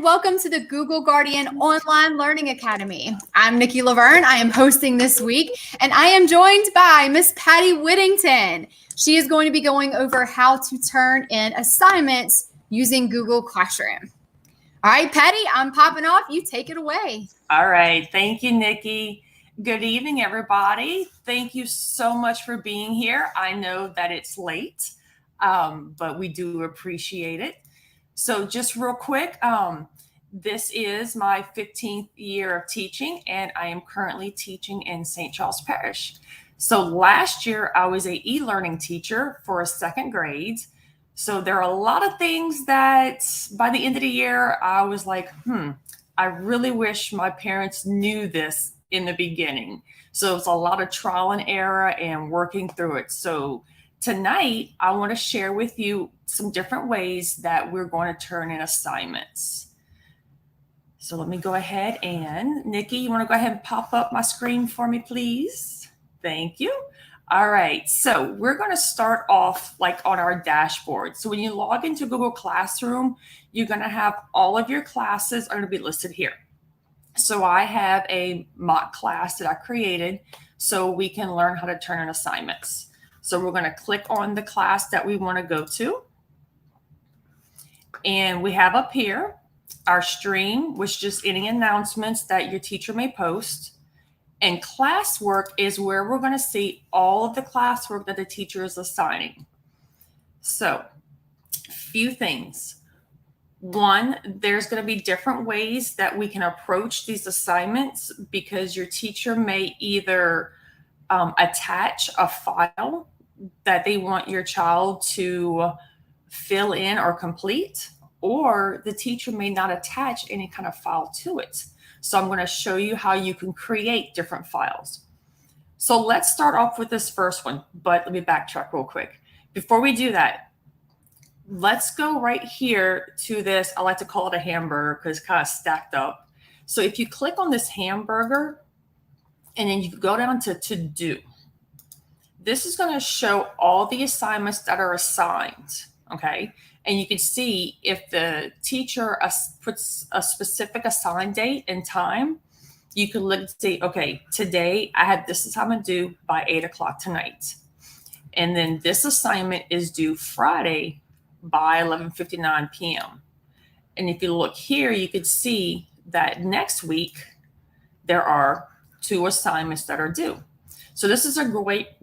welcome to the Google Guardian Online Learning Academy. I'm Nikki Laverne. I am hosting this week, and I am joined by Miss Patty Whittington. She is going to be going over how to turn in assignments using Google Classroom. All right, Patty, I'm popping off. You take it away. All right. Thank you, Nikki. Good evening, everybody. Thank you so much for being here. I know that it's late, but we do appreciate it. So just real quick, this is my 15th year of teaching, and I am currently teaching in St. Charles Parish. So last year, I was a e-learning teacher for a second grade. So there are a lot of things that by the end of the year, I was like, I really wish my parents knew this in the beginning. So it's a lot of trial and error and working through it. So tonight, I want to share with you some different ways that we're going to turn in assignments. So let me go ahead and, Nikki, you want to go ahead and pop up my screen for me, please? Thank you. All right, so we're going to start off like on our dashboard. So when you log into Google Classroom, you're going to have all of your classes are going to be listed here. So I have a mock class that I created so we can learn how to turn in assignments. So we're going to click on the class that we want to go to. And we have up here our stream, which is just any announcements that your teacher may post. And classwork is where we're going to see all of the classwork that the teacher is assigning. So a few things. One, there's going to be different ways that we can approach these assignments because your teacher may either attach a file that they want your child to fill in or complete, or the teacher may not attach any kind of file to it. So I'm going to show you how you can create different files. So let's start off with this first one, but let me backtrack real quick. Before we do that, let's go right here to this. I like to call it a hamburger because it's kind of stacked up. So if you click on this hamburger and then you go down to do, this is going to show all the assignments that are assigned, okay? And you can see if the teacher puts a specific assigned date and time, you can look and see, okay, today I have this assignment due by 8 o'clock tonight. And then this assignment is due Friday by 11:59 p.m. And if you look here, you can see that next week, there are 2 assignments that are due. So this is a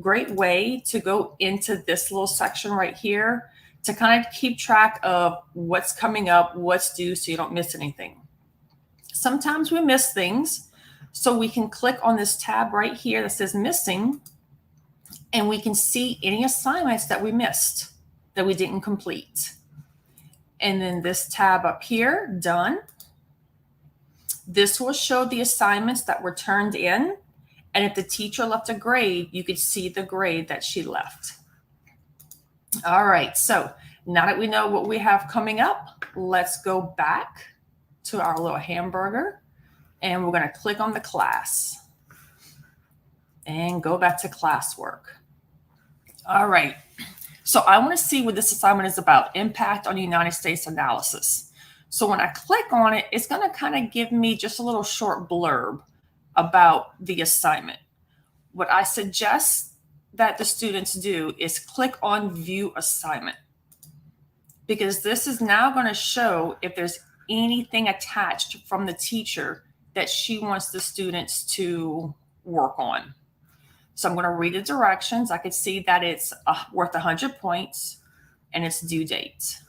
great way to go into this little section right here to kind of keep track of what's coming up, what's due, so you don't miss anything. Sometimes we miss things, so we can click on this tab right here that says missing, and we can see any assignments that we missed, that we didn't complete. And then this tab up here, done. This will show the assignments that were turned in. And if the teacher left a grade, you could see the grade that she left. All right, so now that we know what we have coming up, let's go back to our little hamburger. And we're going to click on the class and go back to classwork. All right. So I want to see what this assignment is about, impact on United States analysis. So when I click on it, it's going to kind of give me just a little short blurb about the assignment. What I suggest that the students do is click on View Assignment, because this is now going to show if there's anything attached from the teacher that she wants the students to work on. So I'm going to read the directions. I could see that it's worth 100 points and it's due date.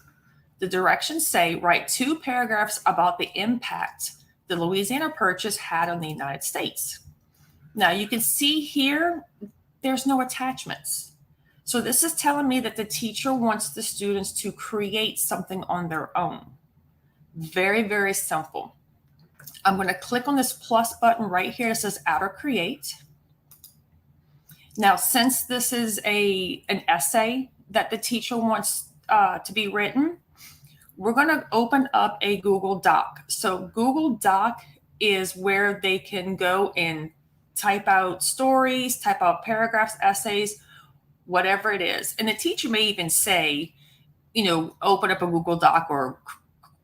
The directions say, write 2 paragraphs about the impact the Louisiana Purchase had on the United States. Now you can see here, there's no attachments. So this is telling me that the teacher wants the students to create something on their own. Very, very simple. I'm going to click on this plus button right here that says Add or Create. Now, since this is an essay that the teacher wants to be written, we're going to open up a Google Doc. So Google Doc is where they can go and type out stories, type out paragraphs, essays, whatever it is. And the teacher may even say, open up a Google Doc or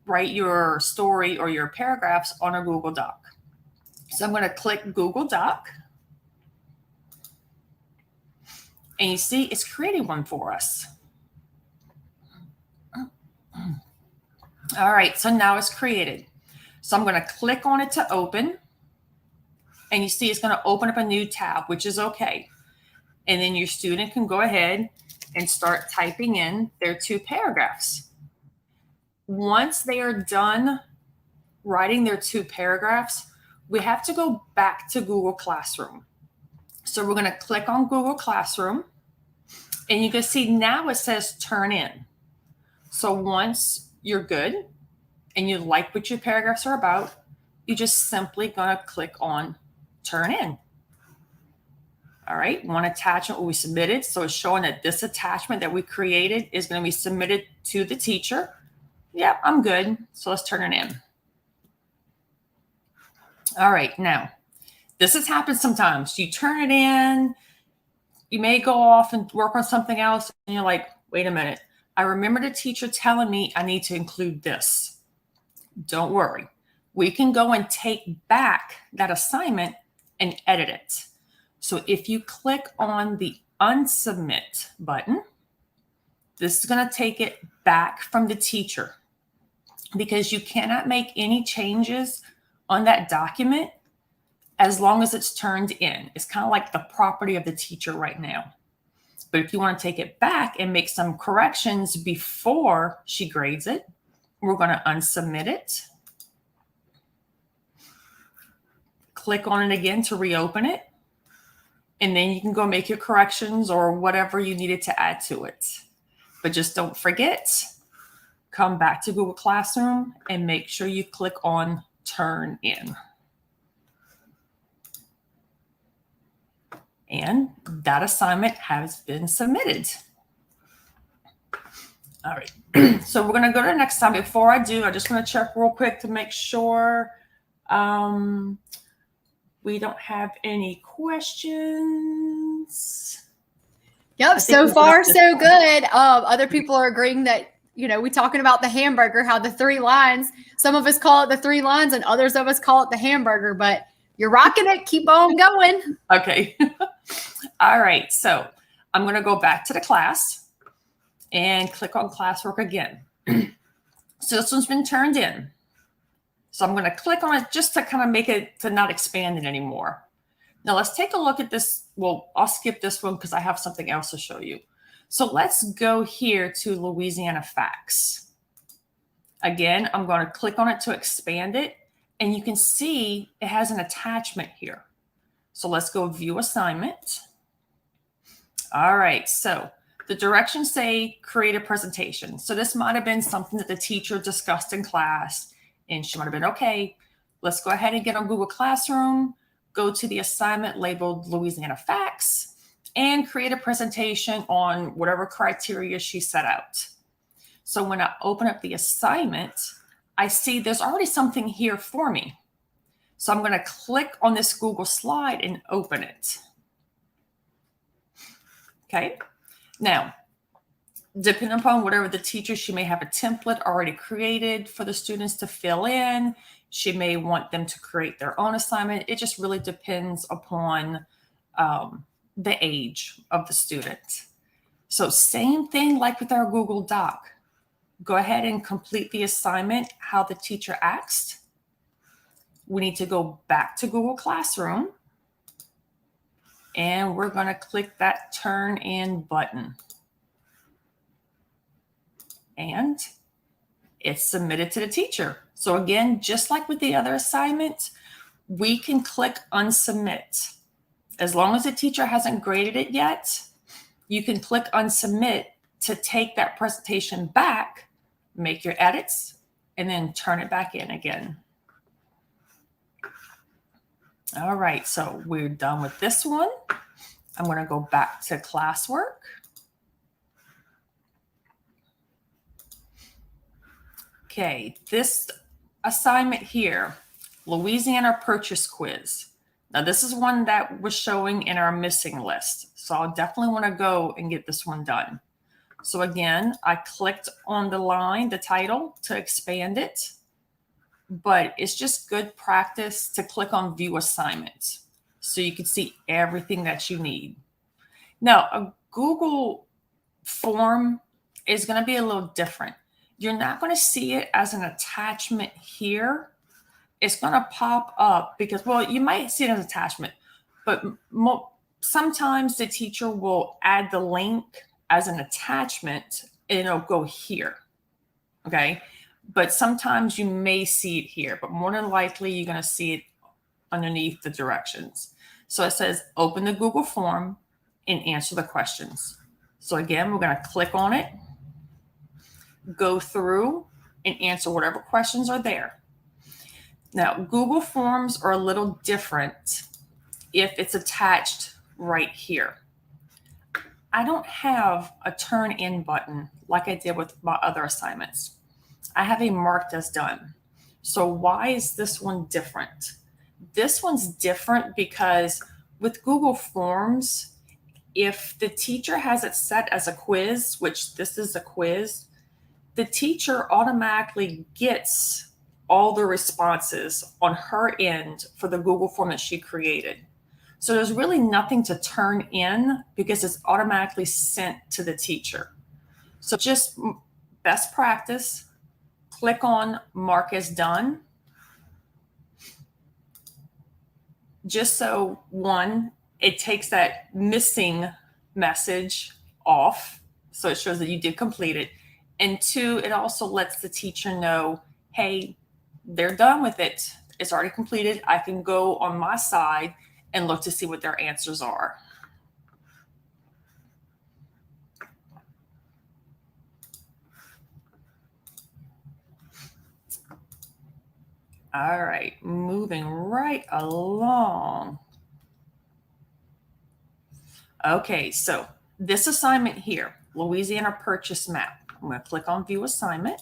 write your story or your paragraphs on a Google Doc. So I'm going to click Google Doc. And you see it's creating one for us. All right, so now it's created. So I'm going to click on it to open. And you see it's going to open up a new tab, which is okay. And then your student can go ahead and start typing in their 2 paragraphs. Once they are done writing their 2 paragraphs, we have to go back to Google Classroom. So we're going to click on Google Classroom, and you can see now it says turn in. So once you're good and you like what your paragraphs are about, you're just simply going to click on turn in. All right, one attachment will be submitted. So it's showing that this attachment that we created is going to be submitted to the teacher. Yeah, I'm good. So let's turn it in. All right, now, this has happened sometimes. You turn it in, you may go off and work on something else, and you're like, wait a minute. I remember the teacher telling me I need to include this. Don't worry. We can go and take back that assignment and edit it. So if you click on the Unsubmit button, this is going to take it back from the teacher, because you cannot make any changes on that document as long as it's turned in. It's kind of like the property of the teacher right now. But if you want to take it back and make some corrections before she grades it, we're going to unsubmit it. Click on it again to reopen it. And then you can go make your corrections or whatever you needed to add to it. But just don't forget, come back to Google Classroom and make sure you click on Turn In. And that assignment has been submitted. All right, so we're gonna go to the next time. Before I do, I just wanna check real quick to make sure we don't have any questions. Yep, so far so good. Other people are agreeing that, we're talking about the hamburger, how the 3 lines, some of us call it the 3 lines and others of us call it the hamburger, but you're rocking it. Keep on going. Okay. All right, so I'm going to go back to the class and click on classwork again. So this one's been turned in. So I'm going to click on it just to kind of make it to not expand it anymore. Now let's take a look at this. Well, I'll skip this one because I have something else to show you. So let's go here to Louisiana Facts. Again, I'm going to click on it to expand it. And you can see it has an attachment here. So let's go view assignment. All right, so the directions say create a presentation. So this might have been something that the teacher discussed in class, and she might have been, okay, let's go ahead and get on Google Classroom, go to the assignment labeled Louisiana Facts, and create a presentation on whatever criteria she set out. So when I open up the assignment, I see there's already something here for me. So I'm going to click on this Google slide and open it. Okay. Now, depending upon whatever the teacher, she may have a template already created for the students to fill in. She may want them to create their own assignment. It just really depends upon the age of the student. So same thing like with our Google Doc. Go ahead and complete the assignment how the teacher asked. We need to go back to Google Classroom. And we're going to click that Turn In button. And it's submitted to the teacher. So again, just like with the other assignment, we can click Unsubmit. As long as the teacher hasn't graded it yet, you can click Unsubmit to take that presentation back, make your edits, and then turn it back in again. All right, so we're done with this one. I'm going to go back to classwork. Okay, this assignment here, Louisiana Purchase Quiz. Now, this is one that was showing in our missing list. So I'll definitely want to go and get this one done. So again, I clicked on the line, the title, to expand it, but it's just good practice to click on view assignments so you can see everything that you need. Now, a Google form is going to be a little different. You're not going to see it as an attachment here. It's going to pop up because, well, you might see it as an attachment, but sometimes the teacher will add the link as an attachment and it'll go here. Okay. But sometimes you may see it here, but more than likely you're going to see it underneath the directions. So it says open the Google form and answer the questions. So again, we're going to click on it, go through and answer whatever questions are there. Now, Google Forms are a little different if it's attached right here. I don't have a turn in button like I did with my other assignments. I have a marked as done. So why is this one different? This one's different because with Google Forms, if the teacher has it set as a quiz, which this is a quiz, the teacher automatically gets all the responses on her end for the Google form that she created. So there's really nothing to turn in because it's automatically sent to the teacher. So just best practice, click on mark as done. Just so one, it takes that missing message off. So it shows that you did complete it. And two, it also lets the teacher know, hey, they're done with it. It's already completed. I can go on my side and look to see what their answers are. All right, moving right along. Okay, so this assignment here, Louisiana Purchase Map. I'm going to click on View Assignment.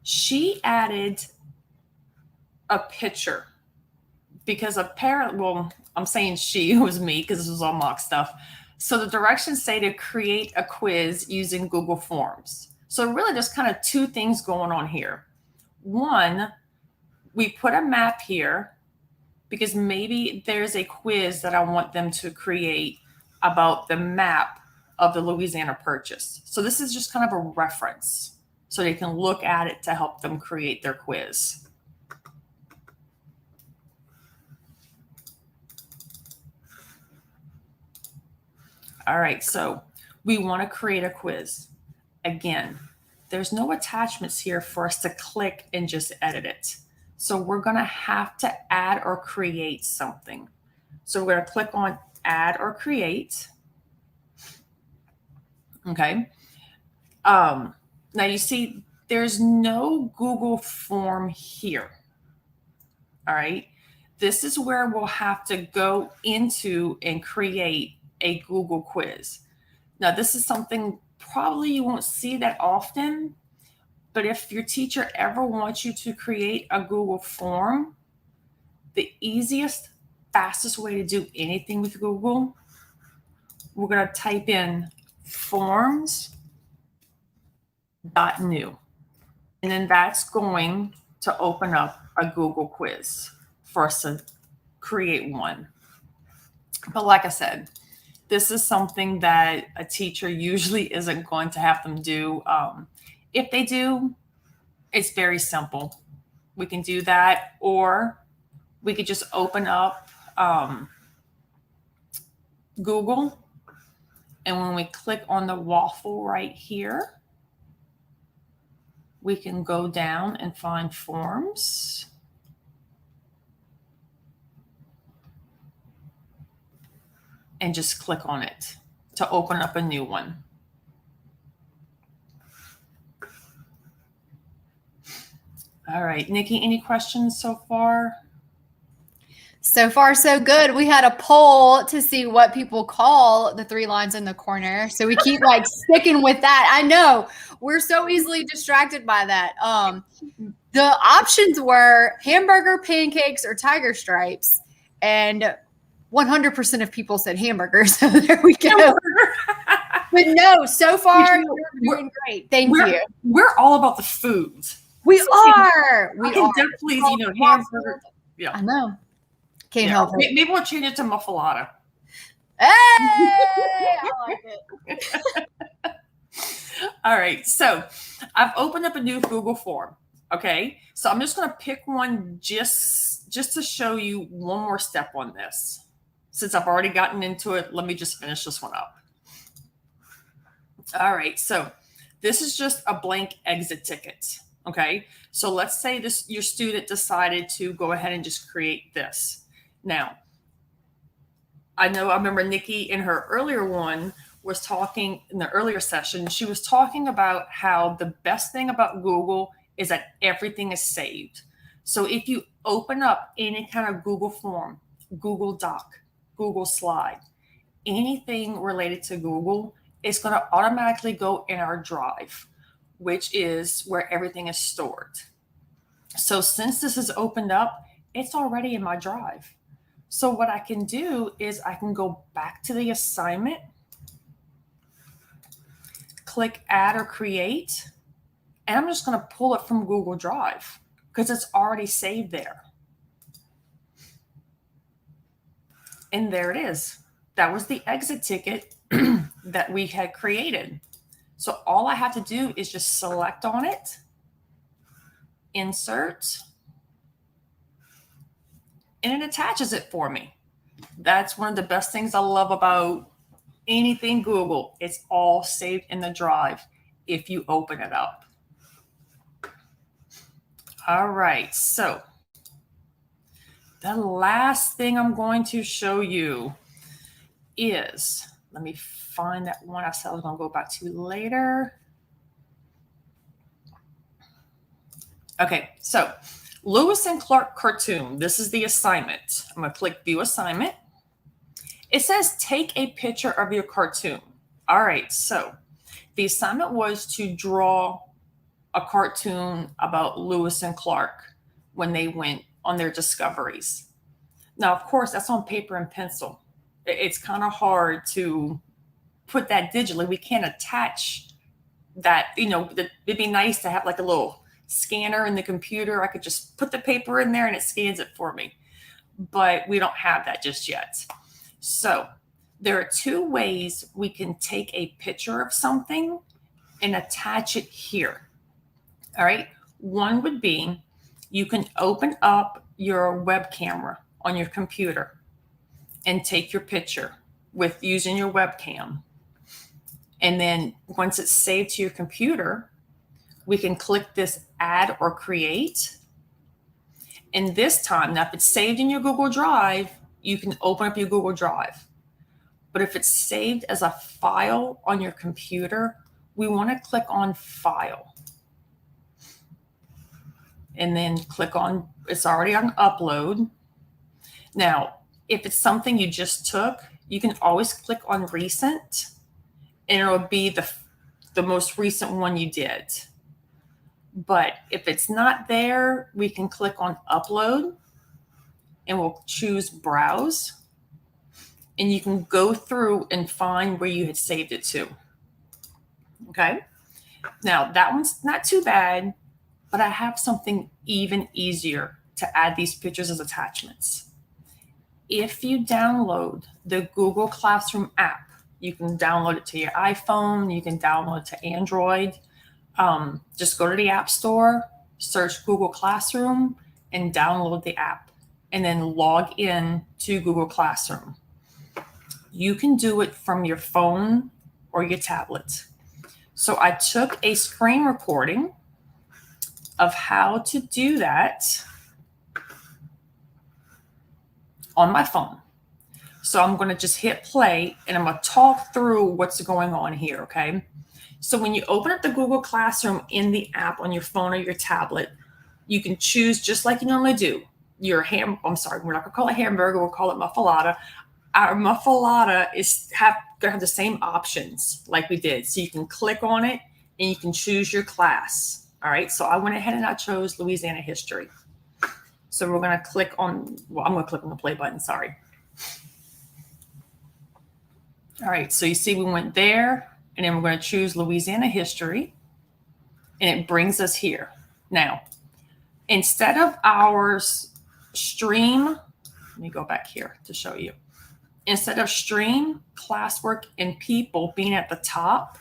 She added a picture because apparently, well, I'm saying she, it was me because this was all mock stuff. So the directions say to create a quiz using Google Forms. So really there's kind of two things going on here. One, we put a map here because maybe there's a quiz that I want them to create about the map of the Louisiana Purchase. So this is just kind of a reference so they can look at it to help them create their quiz. All right, so we want to create a quiz. Again, there's no attachments here for us to click and just edit it. So we're going to have to add or create something. So we're going to click on add or create. Okay. Now you see there's no Google form here. All right. This is where we'll have to go into and create a Google quiz. Now, this is something probably you won't see that often, but if your teacher ever wants you to create a Google form, the easiest, fastest way to do anything with Google, we're going to type in forms.new. And then that's going to open up a Google quiz for us to create one. But like I said, this is something that a teacher usually isn't going to have them do. If they do, it's very simple. We can do that, or we could just open up Google. And when we click on the waffle right here, we can go down and find forms. And just click on it to open up a new one. All right, Nikki, any questions so far? So far, so good. We had a poll to see what people call the 3 lines in the corner. So we keep like sticking with that. I know we're so easily distracted by that. The options were hamburger, pancakes, or tiger stripes. And 100% of people said hamburger. So there we go. But no, so far You know, you're doing great. Thank you. We're all about the food. We So, are. I can definitely, hamburger. Yeah. I know. Can't help it. Maybe we'll change it to muffalata. Hey, I like it. All right. So I've opened up a new Google form. Okay. So I'm just going to pick one just to show you one more step on this. Since I've already gotten into it, let me just finish this one up. All right. So this is just a blank exit ticket. Okay. So let's say your student decided to go ahead and just create this. Now, I remember Nikki in her earlier one was talking in the earlier session. She was talking about how the best thing about Google is that everything is saved. So if you open up any kind of Google form, Google Doc, Google Slide, anything related to Google, it's going to automatically go in our drive, which is where everything is stored. So since this is opened up, it's already in my drive. So what I can do is I can go back to the assignment, click add or create, and I'm just going to pull it from Google Drive because it's already saved there. And there it is. That was the exit ticket that we had created. So all I have to do is just select on it, insert, and it attaches it for me. That's one of the best things I love about anything Google. It's all saved in the drive if you open it up. All right, so the last thing I'm going to show you is, let me find that one I said I was going to go back to later. Okay, so Lewis and Clark cartoon. This is the assignment. I'm going to click view assignment. It says take a picture of your cartoon. All right, so the assignment was to draw a cartoon about Lewis and Clark when they went on their discoveries. Now, of course, that's on paper and pencil. It's kind of hard to put that digitally. We can't attach that, it'd be nice to have like a little scanner in the computer. I could just put the paper in there and it scans it for me. But we don't have that just yet. So there are two ways we can take a picture of something and attach it here. All right. One would be you can open up your web camera on your computer and take your picture with using your webcam. And then once it's saved to your computer, we can click this add or create. And this time, now if it's saved in your Google Drive, you can open up your Google Drive. But if it's saved as a file on your computer, we want to click on File. And then click on, it's already on Upload. Now, if it's something you just took, you can always click on Recent, and it'll be the most recent one you did. But if it's not there, we can click on Upload, and we'll choose Browse. And you can go through and find where you had saved it to. Okay. Now, that one's not too bad, but I have something even easier to add these pictures as attachments. If you download the Google Classroom app, you can download it to your iPhone, you can download it to Android. Just go to the App Store, search Google Classroom, and download the app, and then log in to Google Classroom. You can do it from your phone or your tablet. So I took a screen recording of how to do that on my phone. So I'm going to just hit play and I'm going to talk through what's going on here, okay? So when you open up the Google Classroom in the app on your phone or your tablet, you can choose just like you normally do. We're not going to call it hamburger, we'll call it muffalata. Our muffalata is going to have the same options like we did. So you can click on it and you can choose your class. All right, so I went ahead and I chose Louisiana history. So we're going to click on, I'm going to click on the play button, sorry. All right, so you see we went there And then we're going to choose Louisiana history. And it brings us here. Now, instead of our stream, let me go back here to show you. Instead of stream, classwork, and people being at the top,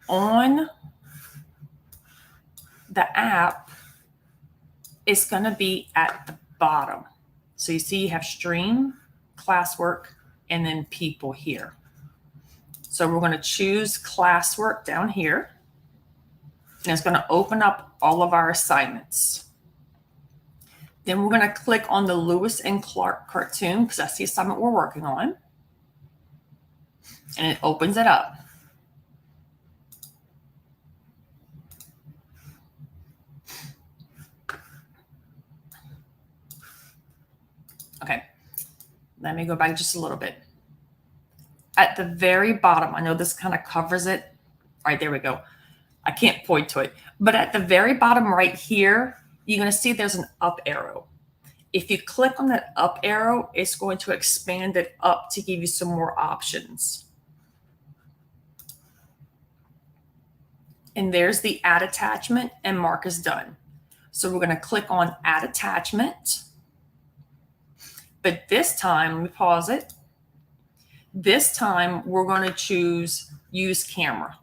on the app, it's going to be at the bottom. So you see you have stream, classwork, and then people here. So we're going to choose classwork down here. And it's going to open up all of our assignments. Then we're going to click on the Lewis and Clark cartoon because that's the assignment we're working on. And it opens it up. Okay, let me go back just a little bit. At the very bottom, I know this kind of covers it. All right, there we go. I can't point to it. But at the very bottom right here, you're going to see there's an up arrow. If you click on that up arrow, it's going to expand it up to give you some more options. And there's the add attachment and mark is done. So we're going to click on add attachment. But this time, let me pause it. This time, we're going to choose use camera.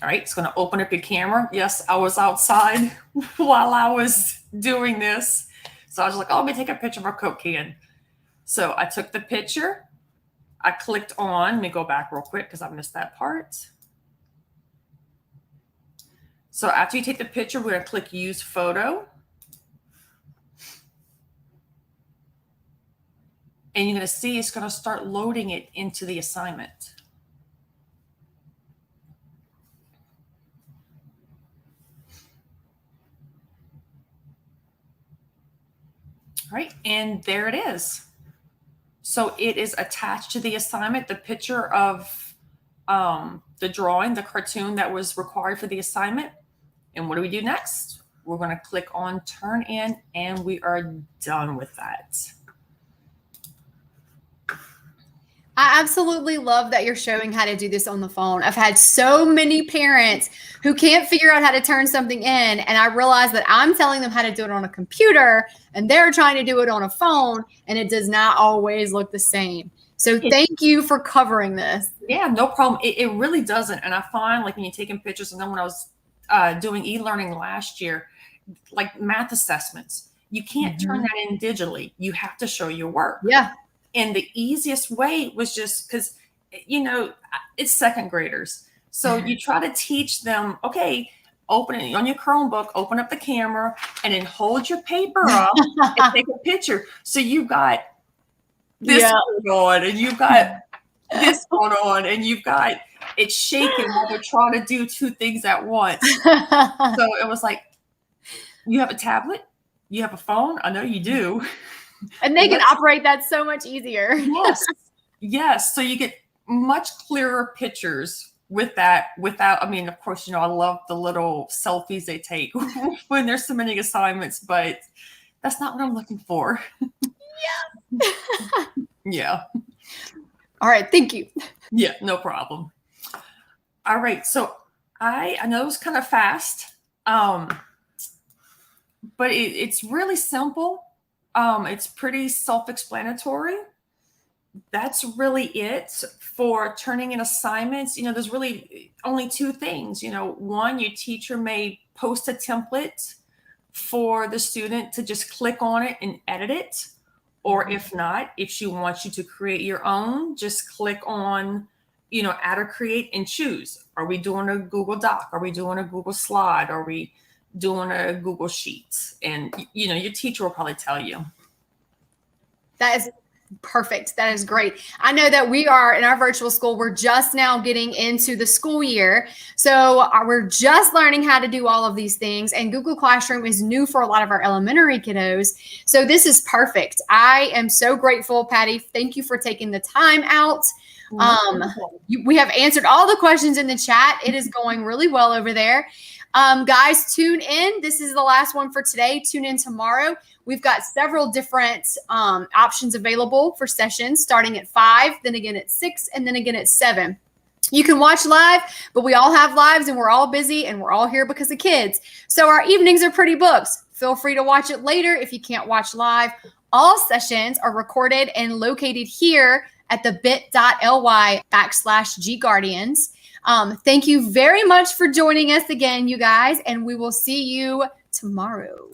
All right, it's going to open up your camera. Yes, I was outside while I was doing this. So I was like, oh, let me take a picture of our Coke can. So I took the picture. I clicked on, let me go back real quick because I missed that part. So after you take the picture, we're going to click use photo. And you're going to see it's going to start loading it into the assignment. All right, and there it is. So it is attached to the assignment, the picture of the drawing, the cartoon that was required for the assignment. And what do we do next? We're going to click on turn in, and we are done with that. I absolutely love that you're showing how to do this on the phone. I've had so many parents who can't figure out how to turn something in, and I realize that I'm telling them how to do it on a computer, and they're trying to do it on a phone, and it does not always look the same. So thank you for covering this. Yeah, no problem. It really doesn't. And I find like when you're taking pictures, and then when I was doing e-learning last year, like math assessments, you can't turn that in digitally. You have to show your work. Yeah. And the easiest way was just because, you know, it's second graders. So you try to teach them, okay, open it on your Chromebook, open up the camera, and then hold your paper up and take a picture. So you've got this going on, and you've got this going on, and you've got it shaking while they're trying to do two things at once. So it was like, you have a tablet? You have a phone? I know you do. And they can operate that so much easier. Yes. Yes. So you get much clearer pictures with that without, I mean, of course, you know, I love the little selfies they take when they're submitting assignments, but that's not what I'm looking for. Yeah. Yeah. All right. Thank you. Yeah, no problem. All right. So I know it was kind of fast, but it's really simple. It's pretty self-explanatory. That's really it for turning in assignments. You know, there's really only two things. You know, one, your teacher may post a template for the student to just click on it and edit it. Or if not, if she wants you to create your own, just click on, you know, add or create and choose. Are we doing a Google Doc? Are we doing a Google Slide? Are we doing a Google Sheets? And, you know, your teacher will probably tell you. That is Perfect. That is great. I know that we are in our virtual school. We're just now getting into the school year. So we're just learning how to do all of these things. And Google Classroom is new for a lot of our elementary kiddos. So this is perfect. I am so grateful, Patty. Thank you for taking the time out. We have answered all the questions in the chat. It is going really well over there. Guys, tune in. This is the last one for today. Tune in tomorrow. We've got several different options available for sessions, starting at 5, then again at 6, and then again at 7. You can watch live, but we all have lives and we're all busy and we're all here because of kids. So our evenings are pretty booked. Feel free to watch it later if you can't watch live. All sessions are recorded and located here at the bit.ly/GGuardians. Thank you very much for joining us again, you guys, and we will see you tomorrow.